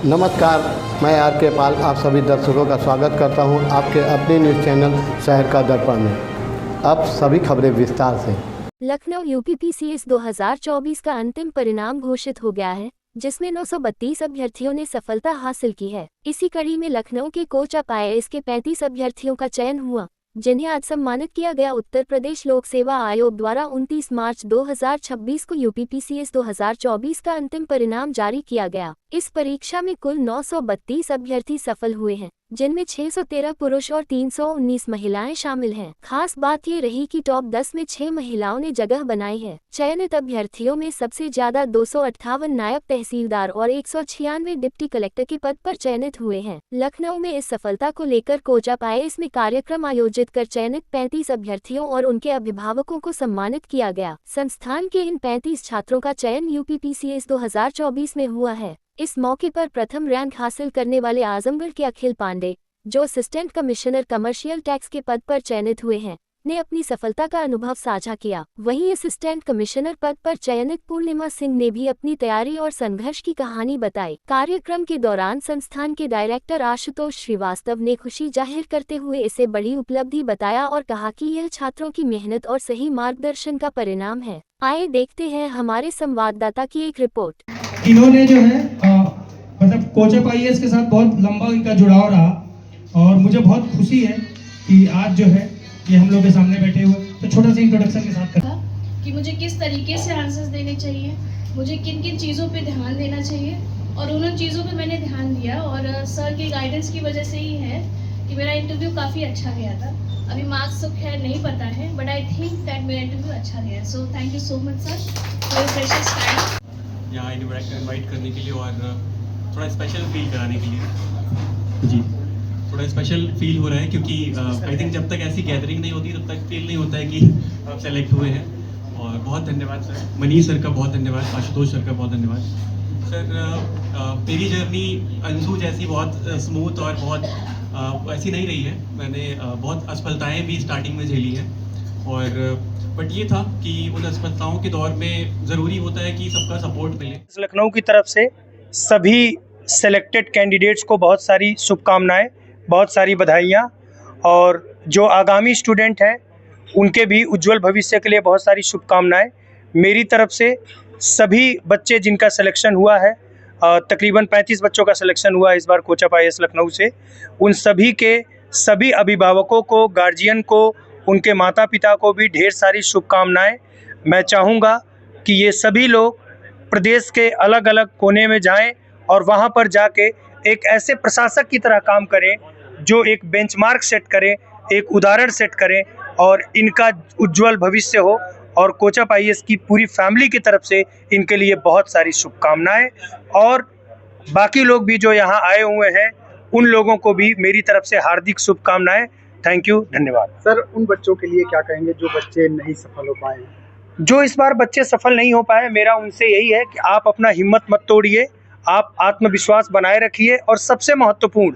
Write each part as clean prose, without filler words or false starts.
नमस्कार, मैं आर के पाल आप सभी दर्शकों का स्वागत करता हूं आपके अपने न्यूज़ चैनल शहर का दर्पण में। अब सभी खबरें विस्तार से। लखनऊ यूपीपीसीएस 2024 का अंतिम परिणाम घोषित हो गया है, जिसमें 932 अभ्यर्थियों ने सफलता हासिल की है। इसी कड़ी में लखनऊ के कोचा IAS के 35 अभ्यर्थियों का चयन हुआ, जिन्हें आज सम्मानित किया गया। उत्तर प्रदेश लोक सेवा आयोग द्वारा 29 मार्च 2026 को यूपीपीसीएस 2024 का अंतिम परिणाम जारी किया गया। इस परीक्षा में कुल 932 अभ्यर्थी सफल हुए हैं, जिनमें 613 पुरुष और 319 महिलाएं शामिल हैं। खास बात ये रही कि टॉप 10 में 6 महिलाओं ने जगह बनाई है। चयनित अभ्यर्थियों में सबसे ज्यादा 258 नायब तहसीलदार और 196 डिप्टी कलेक्टर के पद पर चयनित हुए हैं। लखनऊ में इस सफलता को लेकर कोचा IAS में कार्यक्रम आयोजित कर चयनित 35 अभ्यर्थियों और उनके अभिभावकों को सम्मानित किया गया। संस्थान के इन 35 छात्रों का चयन यूपीपीसीएस 2024 में हुआ है। इस मौके पर प्रथम रैंक हासिल करने वाले आजमगढ़ के अखिल पांडे, जो असिस्टेंट कमिश्नर कमर्शियल टैक्स के पद पर चयनित हुए हैं, ने अपनी सफलता का अनुभव साझा किया। वहीं असिस्टेंट कमिश्नर पद पर चयनित पूर्णिमा सिंह ने भी अपनी तैयारी और संघर्ष की कहानी बताई। कार्यक्रम के दौरान संस्थान के डायरेक्टर आशुतोष श्रीवास्तव ने खुशी जाहिर करते हुए इसे बड़ी उपलब्धि बताया और कहा कि यह छात्रों की मेहनत और सही मार्गदर्शन का परिणाम है। आइए देखते हैं हमारे संवाददाता की एक रिपोर्ट। इन्होंने जो है मतलब कोचा IAS के साथ बहुत लंबा इनका जुड़ाव रहा और मुझे बहुत खुशी है कि आज जो है ये हम लोग के सामने बैठे हुए। तो छोटा सा इंट्रोडक्शन के साथ कि मुझे किस तरीके से आंसर्स देने चाहिए, मुझे किन किन चीज़ों पे ध्यान देना चाहिए, और उन चीज़ों पे मैंने ध्यान दिया और सर के गाइडेंस की वजह से ही है कि मेरा इंटरव्यू काफ़ी अच्छा गया था। अभी मार्क्स तो खैर नहीं पता है, बट आई थिंक दैट मेरा इंटरव्यू अच्छा गया। So thank you so much sir for your precious time यहाँ इनवाइट करने के लिए और थोड़ा स्पेशल फील कराने के लिए। जी, थोड़ा स्पेशल फील हो रहा है क्योंकि आई थिंक जब तक ऐसी गैदरिंग नहीं होती तब तक फील नहीं होता है कि आप सेलेक्ट हुए हैं। और बहुत धन्यवाद सर, मनीष सर का बहुत धन्यवाद, आशुतोष सर का बहुत धन्यवाद। सर मेरी जर्नी अंशु जैसी बहुत स्मूथ और बहुत ऐसी नहीं रही है। मैंने बहुत असफलताएँ भी स्टार्टिंग में झेली हैं, और बट ये था कि उन असफलताओं के दौर में ज़रूरी होता है कि सबका सपोर्ट मिले। लखनऊ की तरफ से सभी सेलेक्टेड कैंडिडेट्स को बहुत सारी शुभकामनाएं, बहुत सारी बधाइयाँ, और जो आगामी स्टूडेंट हैं उनके भी उज्जवल भविष्य के लिए बहुत सारी शुभकामनाएं। मेरी तरफ से सभी बच्चे जिनका सिलेक्शन हुआ है, तकरीबन 35 बच्चों का सिलेक्शन हुआ है इस बार कोचा IAS लखनऊ से, उन सभी के सभी अभिभावकों को, गार्जियन को, उनके माता पिता को भी ढेर सारी शुभकामनाएं। मैं चाहूँगा कि ये सभी लोग प्रदेश के अलग अलग कोने में जाएं और वहाँ पर जाके एक ऐसे प्रशासक की तरह काम करें जो एक बेंचमार्क सेट करें, एक उदाहरण सेट करें, और इनका उज्जवल भविष्य हो। और कोचा IAS की पूरी फैमिली की तरफ से इनके लिए बहुत सारी शुभकामनाएं, और बाकी लोग भी जो यहाँ आए हुए हैं उन लोगों को भी मेरी तरफ से हार्दिक शुभकामनाएं। थैंक यू, धन्यवाद। सर, उन बच्चों के लिए क्या कहेंगे जो बच्चे नहीं सफल हो पाए? जो इस बार बच्चे सफल नहीं हो पाए, मेरा उनसे यही है कि आप अपना हिम्मत मत तोड़िए, आप आत्मविश्वास बनाए रखिए, और सबसे महत्वपूर्ण,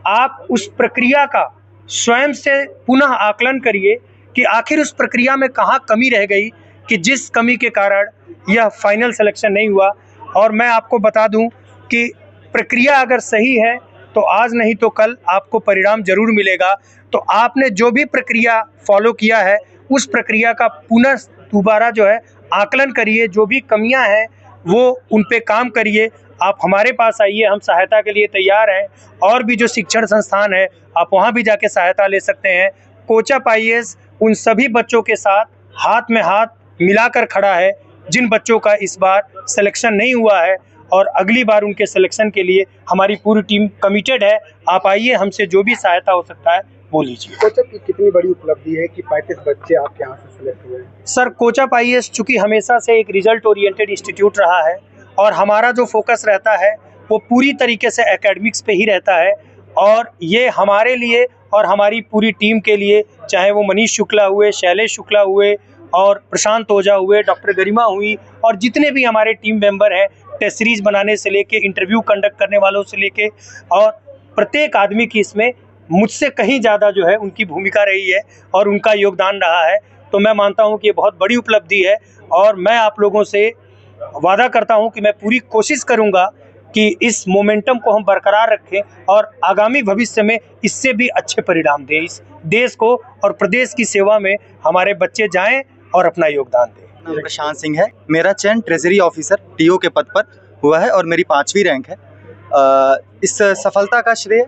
आप उस प्रक्रिया का स्वयं से पुनः आकलन करिए कि आखिर उस प्रक्रिया में कहाँ कमी रह गई कि जिस कमी के कारण यह फाइनल सिलेक्शन नहीं हुआ। और मैं आपको बता दूं कि प्रक्रिया अगर सही है तो आज नहीं तो कल आपको परिणाम जरूर मिलेगा। तो आपने जो भी प्रक्रिया फॉलो किया है उस प्रक्रिया का पुनः दोबारा जो है आकलन करिए, जो भी कमियां हैं वो उन पे काम करिए। आप हमारे पास आइए, हम सहायता के लिए तैयार हैं। और भी जो शिक्षण संस्थान है आप वहां भी जाके सहायता ले सकते हैं। कोचा IAS उन सभी बच्चों के साथ हाथ में हाथ मिलाकर खड़ा है जिन बच्चों का इस बार सिलेक्शन नहीं हुआ है, और अगली बार उनके सिलेक्शन के लिए हमारी पूरी टीम कमिटेड है। आप आइए, हमसे जो भी सहायता हो सकता है वो लीजिए। कोचा की कितनी बड़ी उपलब्धि है कि 35 बच्चे आपके यहाँ से सिलेक्ट हुए हैं? सर, कोचा IAS चूँकि हमेशा से एक रिजल्ट ओरिएंटेड इंस्टीट्यूट रहा है, और हमारा जो फोकस रहता है वो पूरी तरीके से एकेडमिक्स पे ही रहता है। और ये हमारे लिए और हमारी पूरी टीम के लिए, चाहे वो मनीष शुक्ला हुए, शैलेश शुक्ला हुए, और प्रशांत ओझा हुए, डॉक्टर गरिमा हुई, और जितने भी हमारे टीम मेंबर हैं, टेस्ट सीरीज बनाने से लेके इंटरव्यू कंडक्ट करने वालों से लेके, और प्रत्येक आदमी की इसमें मुझसे कहीं ज़्यादा जो है उनकी भूमिका रही है और उनका योगदान रहा है। तो मैं मानता हूं कि ये बहुत बड़ी उपलब्धि है, और मैं आप लोगों से वादा करता हूं कि मैं पूरी कोशिश करूंगा कि इस मोमेंटम को हम बरकरार रखें और आगामी भविष्य में इससे भी अच्छे परिणाम दें। इस देश को और प्रदेश की सेवा में हमारे बच्चे जाएं और अपना योगदान दें। नाम प्रशांत सिंह है। मेरा चयन ट्रेजरी ऑफिसर टीओ के पद पर हुआ है और मेरी 5वीं रैंक है। इस सफलता का श्रेय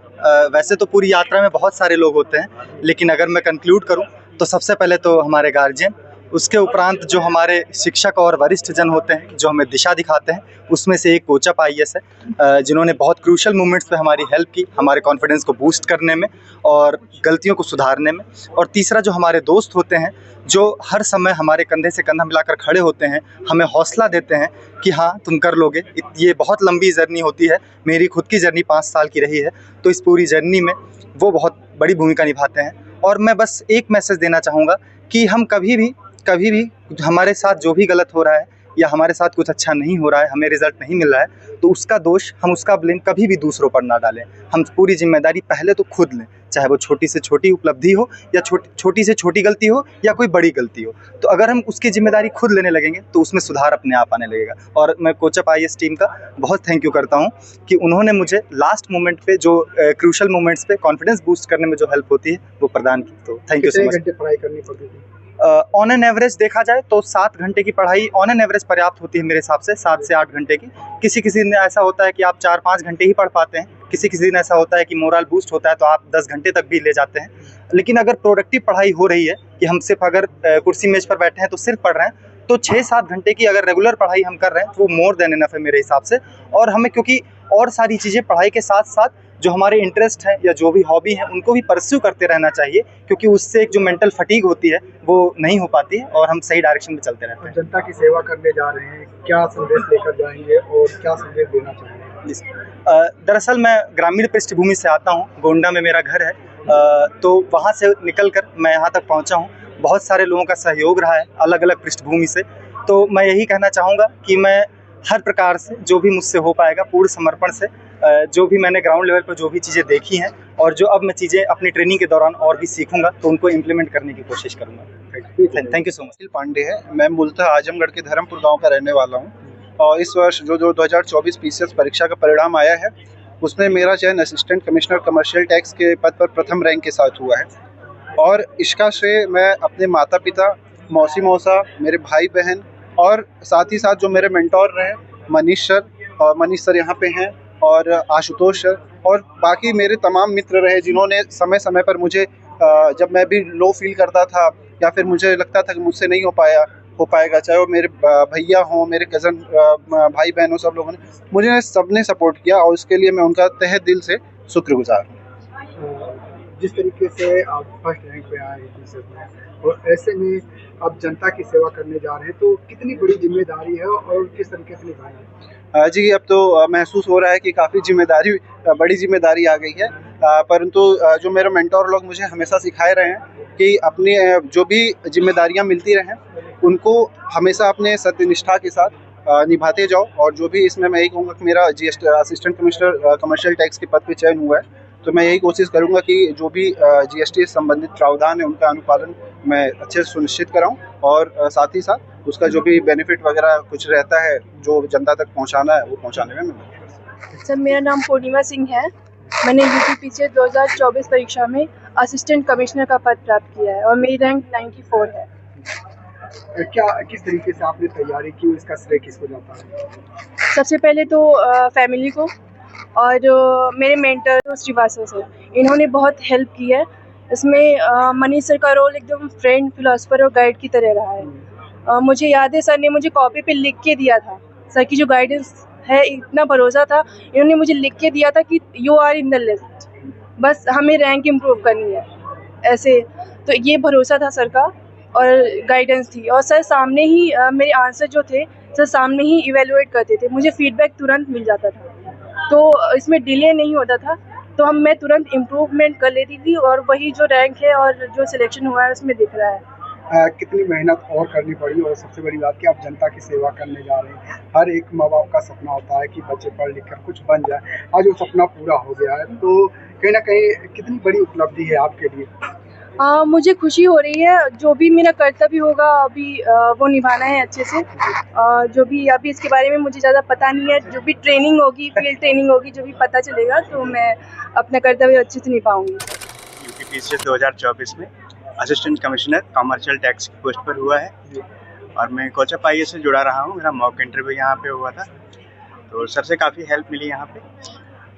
वैसे तो पूरी यात्रा में बहुत सारे लोग होते हैं, लेकिन अगर मैं कंक्लूड करूं तो सबसे पहले तो हमारे गार्जियन, उसके उपरांत जो हमारे शिक्षक और वरिष्ठ जन होते हैं जो हमें दिशा दिखाते हैं, उसमें से एक कोचअप IAS है जिन्होंने बहुत क्रूशल मोमेंट्स पे हमारी हेल्प की, हमारे कॉन्फिडेंस को बूस्ट करने में और गलतियों को सुधारने में। और तीसरा जो हमारे दोस्त होते हैं जो हर समय हमारे कंधे से कंधा मिलाकर खड़े होते हैं, हमें हौसला देते हैं कि हाँ तुम कर लोगे। ये बहुत लंबी जर्नी होती है, मेरी खुद की जर्नी 5 साल की रही है, तो इस पूरी जर्नी में वो बहुत बड़ी भूमिका निभाते हैं। और मैं बस एक मैसेज देना चाहूँगा कि हम कभी भी हमारे साथ जो भी गलत हो रहा है या हमारे साथ कुछ अच्छा नहीं हो रहा है, हमें रिजल्ट नहीं मिल रहा है, तो उसका दोष, हम उसका ब्लेम कभी भी दूसरों पर ना डालें। हम पूरी जिम्मेदारी पहले तो खुद लें, चाहे वो छोटी से छोटी उपलब्धि हो या छोटी से छोटी गलती हो या कोई बड़ी गलती हो। तो अगर हम उसकी जिम्मेदारी खुद लेने लगेंगे तो उसमें सुधार अपने आप आने लगेगा। और मैं कोचअप IAS टीम का बहुत थैंक यू करता हूँ कि उन्होंने मुझे लास्ट मोमेंट पे जो क्रूशल मोमेंट्स पे कॉन्फिडेंस बूस्ट करने में जो हेल्प होती है वो प्रदान की। तो थैंक यू सो मच। घंटे पढ़ाई करनी पड़ती थी? ऑन एन एवरेज देखा जाए तो 7 घंटे की पढ़ाई ऑन एन एवरेज पर्याप्त होती है मेरे हिसाब से, 7 से 8 घंटे की। किसी दिन ऐसा होता है कि आप 4-5 घंटे ही पढ़ पाते हैं, किसी दिन ऐसा होता है कि मोरल बूस्ट होता है तो आप 10 घंटे तक भी ले जाते हैं। लेकिन अगर प्रोडक्टिव पढ़ाई हो रही है कि हम सिर्फ अगर कुर्सी मेज पर बैठे हैं तो सिर्फ पढ़ रहे हैं, तो 6-7 घंटे की अगर रेगुलर पढ़ाई हम कर रहे हैं तो वो मोर देन इनफ है मेरे हिसाब से। और हमें क्योंकि और सारी चीज़ें पढ़ाई के साथ साथ जो हमारे इंटरेस्ट हैं या जो भी हॉबी हैं उनको भी परस्यू करते रहना चाहिए, क्योंकि उससे एक जो मेंटल फटीग होती है वो नहीं हो पाती है और हम सही डायरेक्शन में चलते रहते हैं। जनता की सेवा करने जा रहे हैं, क्या संदेश लेकर जाएंगे और क्या संदेश देना चाहेंगे? दरअसल मैं ग्रामीण पृष्ठभूमि से आता हूँ, गोंडा में मेरा घर है, तो वहाँ से निकलकर मैं यहाँ तक पहुँचा हूँ। बहुत सारे लोगों का सहयोग रहा है अलग अलग पृष्ठभूमि से। तो मैं यही कहना चाहूँगा कि मैं हर प्रकार से जो भी मुझसे हो पाएगा पूर्ण समर्पण से, जो भी मैंने ग्राउंड लेवल पर जो भी चीज़ें देखी हैं और जो अब मैं चीज़ें अपनी ट्रेनिंग के दौरान और भी सीखूंगा तो उनको इम्प्लीमेंट करने की कोशिश करूंगा। Thank you so much. Anil Pandey है, मैं मूलतः आजमगढ़ के धर्मपुर गांव का रहने वाला हूं और इस वर्ष जो 2024 PCS परीक्षा का परिणाम आया है उसमें मेरा चयन असिस्टेंट कमिश्नर कमर्शियल टैक्स के पद पर प्रथम रैंक के साथ हुआ है। और इसका श्रेय मैं अपने माता पिता, मौसी मौसा, मेरे भाई बहन और साथ ही साथ जो मेरे मेंटोर रहे मनीष सर, और मनीष सर यहाँ पे हैं, और आशुतोष सर और बाकी मेरे तमाम मित्र रहे जिन्होंने समय समय पर मुझे जब मैं भी लो फील करता था या फिर मुझे लगता था कि मुझसे नहीं हो पाएगा, चाहे वो मेरे भैया हों, मेरे कज़न भाई बहन हो, सब लोगों ने मुझे सबने सपोर्ट किया और उसके लिए मैं उनका तहे दिल से शुक्रगुजार हूँ। जिस तरीके से आप फर्स्ट रैंक पे आए हैं और ऐसे में आप जनता की सेवा करने जा रहे हैं, तो कितनी बड़ी जिम्मेदारी है और किस तरीके से निभाई है? जी, अब तो महसूस हो रहा है कि काफ़ी बड़ी जिम्मेदारी आ गई है, परंतु जो मेरे मेंटोर लोग मुझे हमेशा सिखाए रहे हैं कि अपनी जो भी जिम्मेदारियां मिलती रहें उनको हमेशा अपने सत्यनिष्ठा के साथ निभाते जाओ। और जो भी इसमें मैं यही कहूँगा कि मेरा GST assistant commissioner commercial tax के पद पर चयन हुआ है, तो मैं यही कोशिश करूँगा कि जो भी GST से संबंधित प्रावधान है उनका अनुपालन मैं अच्छे से सुनिश्चित कराऊँ और साथ ही साथ उसका जो भी बेनिफिट वगैरह कुछ रहता है जो जनता तक पहुँचाना है वो पहुँचाने में मदद करूँ। सर, मेरा नाम पूर्णिमा सिंह है। मैंने UPPCS 2024 परीक्षा में असिस्टेंट कमिश्नर का पद प्राप्त किया है और मेरी रैंक 94 है। किस तरीके से आपने तैयारी की, इसका श्रेय किसको जाता है? सबसे पहले तो फैमिली को और मेरे मेंटर श्रीवास्तव सर, इन्होंने बहुत हेल्प की है। इसमें मनीष सर का रोल एकदम फ्रेंड, फिलोसफर और गाइड की तरह रहा है। मुझे याद है सर ने मुझे कॉपी पे लिख के दिया था, सर की जो गाइडेंस है, इतना भरोसा था, इन्होंने मुझे लिख के दिया था कि you are in the list, बस हमें रैंक इम्प्रूव करनी है ऐसे। तो ये भरोसा था सर का और गाइडेंस थी। और सर सामने ही मेरे आंसर जो थे सर सामने ही इवेलुएट करते थे, मुझे फीडबैक तुरंत मिल जाता था, तो इसमें डिले नहीं होता था, तो मैं तुरंत इम्प्रूवमेंट कर लेती थी और वही जो रैंक है और जो सिलेक्शन हुआ है उसमें दिख रहा है। कितनी मेहनत और करनी पड़ी और सबसे बड़ी बात कि आप जनता की सेवा करने जा रहे हैं। हर एक माँ बाप का सपना होता है कि बच्चे पढ़ लिख कर कुछ बन जाए, आज वो सपना पूरा हो गया है, तो कहीं ना कहीं कितनी बड़ी उपलब्धि है आपके लिए? मुझे खुशी हो रही है, जो भी मेरा कर्तव्य होगा अभी वो निभाना है अच्छे से। जो भी अभी इसके बारे में मुझे ज़्यादा पता नहीं है, जो भी ट्रेनिंग होगी, फील्ड ट्रेनिंग होगी, जो भी पता चलेगा तो मैं अपना कर्तव्य अच्छे से निभाऊंगी। यूपीपीसीएस 2024 में असिस्टेंट कमिश्नर कमर्शियल टैक्स की पोस्ट पर हुआ है और मैं कोचअप आईएएस से जुड़ा रहा हूँ। मेरा मॉक इंटरव्यू यहाँ पे हुआ था, तो सर से काफ़ी हेल्प मिली यहाँ पे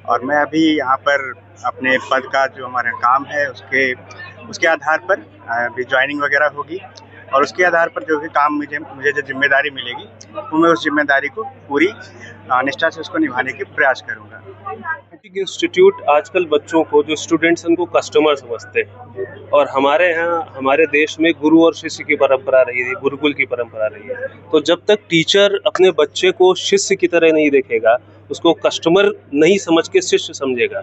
और मैं अभी यहाँ पर अपने पद का जो हमारा काम है उसके आधार पर अभी ज्वाइनिंग वगैरह होगी और उसके आधार पर जो भी काम मुझे जो जिम्मेदारी मिलेगी वो मैं उस जिम्मेदारी को पूरी निष्ठा से उसको निभाने की प्रयास करूँगा। इंस्टीट्यूट आजकल बच्चों को, जो स्टूडेंट्स उनको कस्टमर समझते हैं और हमारे यहाँ हमारे देश में गुरु और शिष्य की परंपरा रही है, गुरुकुल की परंपरा रही है। तो जब तक टीचर अपने बच्चे को शिष्य की तरह नहीं देखेगा, उसको कस्टमर नहीं समझ के शिष्य समझेगा,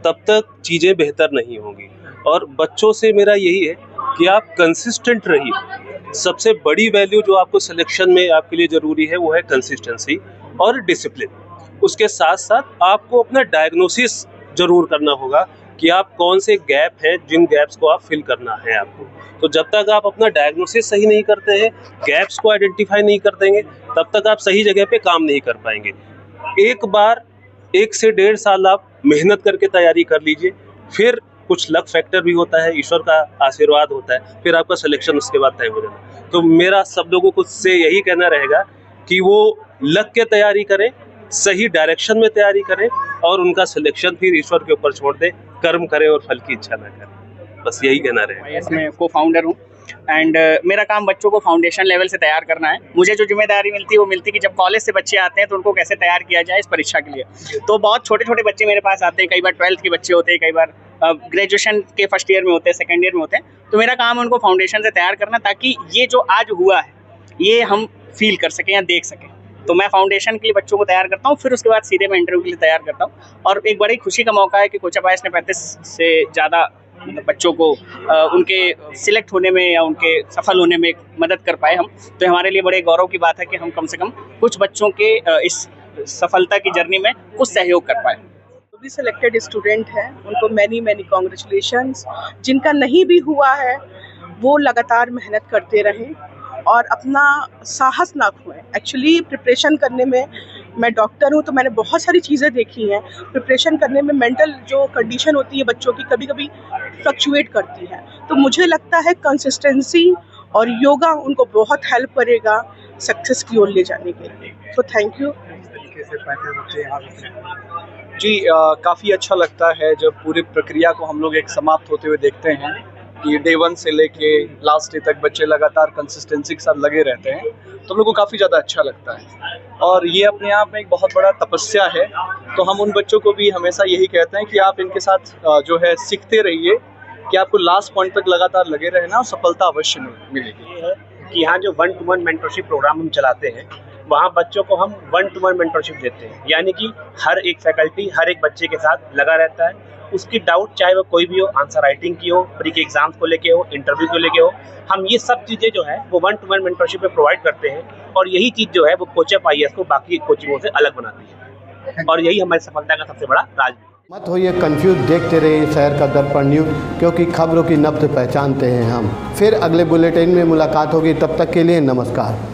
तब तक चीज़ें बेहतर नहीं होंगी। और बच्चों से मेरा यही है कि आप कंसिस्टेंट रहिए। सबसे बड़ी वैल्यू जो आपको सिलेक्शन में आपके लिए ज़रूरी है वो है कंसिस्टेंसी और डिसिप्लिन। उसके साथ साथ आपको अपना डायग्नोसिस ज़रूर करना होगा कि आप कौन से गैप हैं, जिन गैप्स को आप फिल करना है आपको। तो जब तक आप अपना डायग्नोसिस सही नहीं करते हैं, गैप्स को आइडेंटिफाई नहीं कर देंगे, तब तक आप सही जगह पे काम नहीं कर पाएंगे। एक बार 1 से 1.5 साल आप मेहनत करके तैयारी कर लीजिए, फिर कुछ लक फैक्टर भी होता है, ईश्वर का आशीर्वाद होता है, फिर आपका सिलेक्शन उसके बाद तय हो जाना। तो मेरा सब लोगों को से यही कहना रहेगा कि वो लक के तैयारी करें, सही डायरेक्शन में तैयारी करें और उनका सिलेक्शन फिर ईश्वर के ऊपर छोड़ दें, कर्म करें और फल की इच्छा ना करें। बस यही कहना रहेगा। इसमें को फाउंडर हूँ एंड मेरा काम बच्चों को फाउंडेशन लेवल से तैयार करना है। मुझे जो जिम्मेदारी मिलती है वो मिलती है कि जब कॉलेज से बच्चे आते हैं तो उनको कैसे तैयार किया जाए इस परीक्षा के लिए। तो बहुत छोटे छोटे बच्चे मेरे पास आते हैं, कई बार 12th के बच्चे होते हैं, कई बार ग्रेजुएशन के फर्स्ट ईयर में होते हैं, सेकेंड ईयर में होते हैं। तो मेरा काम है उनको फाउंडेशन से तैयार करना, ताकि ये जो आज हुआ है ये हम फील कर सकें या देख सकें। तो मैं फाउंडेशन के लिए बच्चों को तैयार करता हूँ, फिर उसके बाद सीधे मैं इंटरव्यू के लिए तैयार करता हूँ। और एक बड़ी खुशी का मौका है कि कोचअप आईएएस ने 35 से ज़्यादा बच्चों को उनके सिलेक्ट होने में या उनके सफल होने में मदद कर पाए हम। तो हमारे लिए बड़े गौरव की बात है कि हम कम से कम कुछ बच्चों के इस सफलता की जर्नी में कुछ सहयोग कर पाए। जो भी सिलेक्टेड स्टूडेंट हैं उनको मैनी कॉन्ग्रेचुलेशंस। जिनका नहीं भी हुआ है वो लगातार मेहनत करते रहें और अपना साहस ना खोएं। एक्चुअली प्रिपरेशन करने में, मैं डॉक्टर हूँ तो मैंने बहुत सारी चीज़ें देखी हैं। प्रिपरेशन करने में मेंटल जो कंडीशन होती है बच्चों की कभी कभी फ्लक्चुएट करती है। तो मुझे लगता है कंसिस्टेंसी और योगा उनको बहुत हेल्प करेगा सक्सेस की ओर ले जाने के लिए। तो थैंक यू। जी काफ़ी अच्छा लगता है जब पूरी प्रक्रिया को हम लोग एक समाप्त होते हुए देखते हैं कि डे 1 से लेके लास्ट डे तक बच्चे लगातार कंसिस्टेंसी के साथ लगे रहते हैं, तो हम लोग को काफ़ी ज़्यादा अच्छा लगता है। और ये अपने आप में एक बहुत बड़ा तपस्या है। तो हम उन बच्चों को भी हमेशा यही कहते हैं कि आप इनके साथ जो है सीखते रहिए कि आपको लास्ट पॉइंट तक लगातार लगे रहना और सफलता अवश्य मिलेगी। ये है कि यहाँ जो 1-to-1 मेंटरशिप प्रोग्राम हम चलाते हैं, वहाँ बच्चों को हम 1-to-1 मेंटरशिप देते हैं, यानी कि हर एक फैकल्टी हर एक बच्चे के साथ लगा रहता है। उसकी डाउट चाहे वो कोई भी हो, आंसर राइटिंग की हो, प्री के एग्जाम्स को लेके हो, इंटरव्यू को लेके हो, हम ये सब चीज़ें जो है वो 1-to-1 मेंटरशिप में प्रोवाइड करते हैं। और यही चीज़ जो है वो कोचअप आईएएस को बाकी कोचिंगों से अलग बनाती है और यही हमारी सफलता का सबसे बड़ा राज है। मत होइए कंफ्यूज, देखते रहिए शहर का दर्पण न्यूज़, क्योंकि खबरों की नब्ज पहचानते हैं हम। फिर अगले बुलेटिन में मुलाकात होगी, तब तक के लिए नमस्कार।